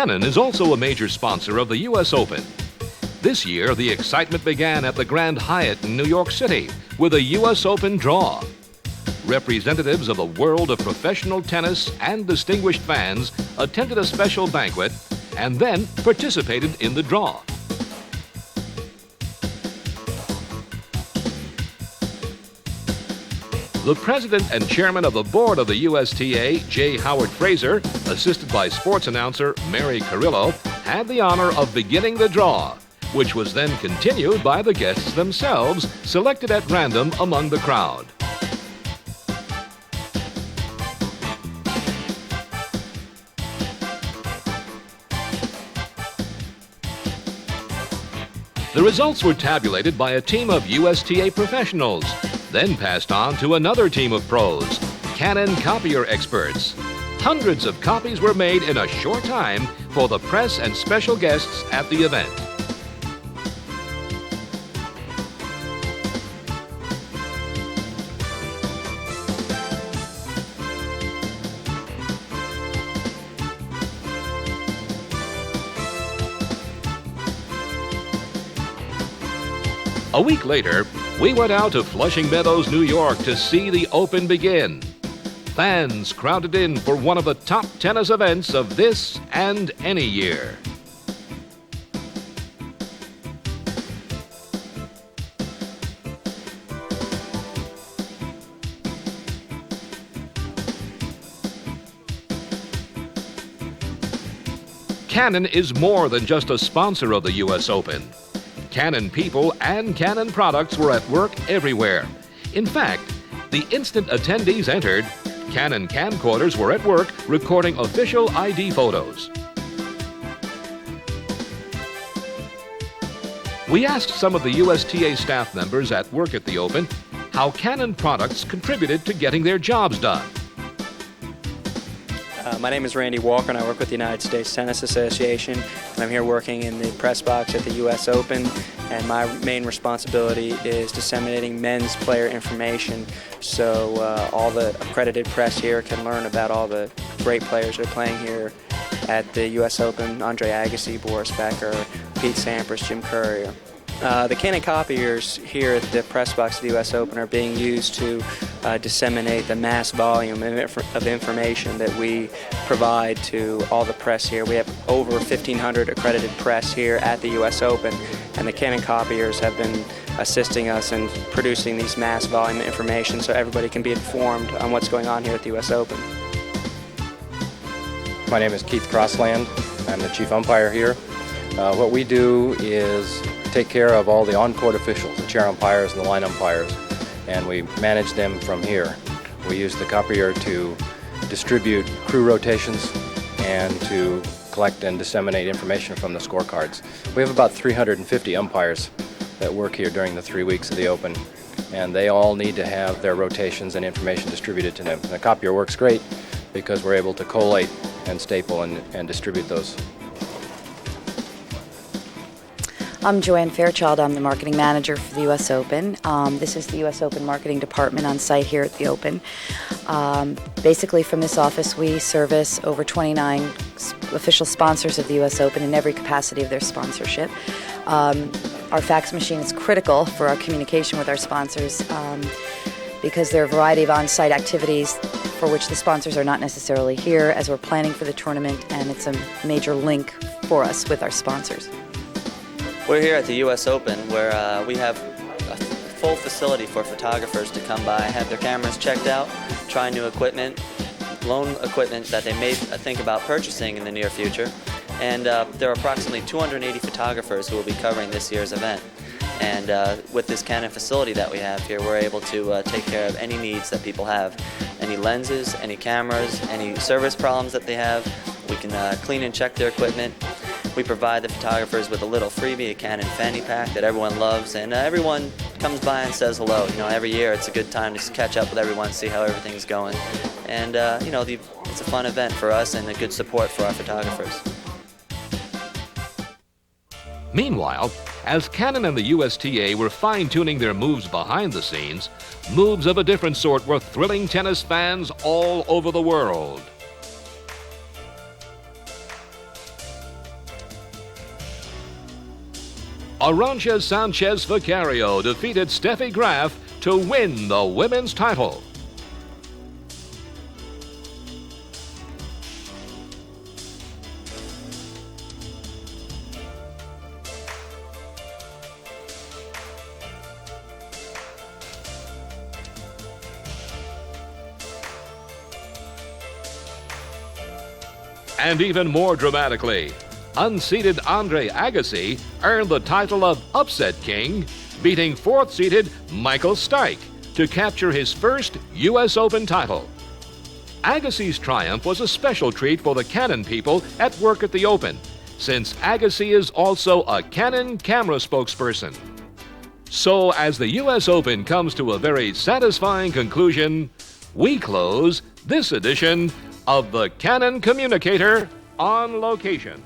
Canon is also a major sponsor of the U.S. Open. This year, the excitement began at the Grand Hyatt in New York City with a U.S. Open draw. Representatives of the world of professional tennis and distinguished fans attended a special banquet and then participated in the draw. The president and chairman of the board of the USTA, J. Howard Fraser, assisted by sports announcer Mary Carrillo, had the honor of beginning the draw, which was then continued by the guests themselves, selected at random among the crowd. The results were tabulated by a team of USTA professionals, then passed on to another team of pros, Canon copier experts. Hundreds of copies were made in a short time for the press and special guests at the event. A week later, we went out to Flushing Meadows, New York to see the Open begin. Fans crowded in for one of the top tennis events of this and any year. Canon is more than just a sponsor of the U.S. Open. Canon people and Canon products were at work everywhere. In fact, the instant attendees entered, Canon camcorders were at work recording official ID photos. We asked some of the USTA staff members at work at the Open how Canon products contributed to getting their jobs done. My name is Randy Walker and I work with the United States Tennis Association. I'm here working in the press box at the U.S. Open, and my main responsibility is disseminating men's player information so all the accredited press here can learn about all the great players that are playing here at the U.S. Open: Andre Agassi, Boris Becker, Pete Sampras, Jim Courier. The Canon copiers here at the press box of the U.S. Open are being used to disseminate the mass volume of information that we provide to all the press here. We have over 1,500 accredited press here at the U.S. Open, and the Canon copiers have been assisting us in producing these mass volume information so everybody can be informed on what's going on here at the U.S. Open. My name is Keith Crossland. I'm the chief umpire here. What we do is take care of all the on-court officials, the chair umpires and the line umpires, and we manage them from here. We use the copier to distribute crew rotations and to collect and disseminate information from the scorecards. We have about 350 umpires that work here during the 3 weeks of the Open, and they all need to have their rotations and information distributed to them. And the copier works great because we're able to collate and staple and distribute those. I'm Joanne Fairchild. I'm the marketing manager for the U.S. Open. This is the U.S. Open marketing department on site here at the Open. Basically, from this office, we service over 29 official sponsors of the U.S. Open in every capacity of their sponsorship. Our fax machine is critical for our communication with our sponsors because there are a variety of on-site activities for which the sponsors are not necessarily here as we're planning for the tournament, and it's a major link for us with our sponsors. We're here at the U.S. Open where we have a full facility for photographers to come by, have their cameras checked out, try new equipment, loan equipment that they may think about purchasing in the near future. And there are approximately 280 photographers who will be covering this year's event. And with this Canon facility that we have here, we're able to take care of any needs that people have. Any lenses, any cameras, any service problems that they have. We can clean and check their equipment. We provide the photographers with a little freebie, a Canon fanny pack that everyone loves, and everyone comes by and says hello. You know, every year it's a good time to catch up with everyone, see how everything's going. And, you know, it's a fun event for us and a good support for our photographers. Meanwhile, as Canon and the USTA were fine-tuning their moves behind the scenes, moves of a different sort were thrilling tennis fans all over the world. Arantxa Sanchez Vicario defeated Steffi Graf to win the women's title. And even more dramatically, unseeded Andre Agassi earned the title of Upset King, beating fourth-seeded Michael Stike to capture his first U.S. Open title. Agassi's triumph was a special treat for the Canon people at work at the Open, since Agassi is also a Canon camera spokesperson. So as the U.S. Open comes to a very satisfying conclusion, we close this edition of the Canon Communicator on Location.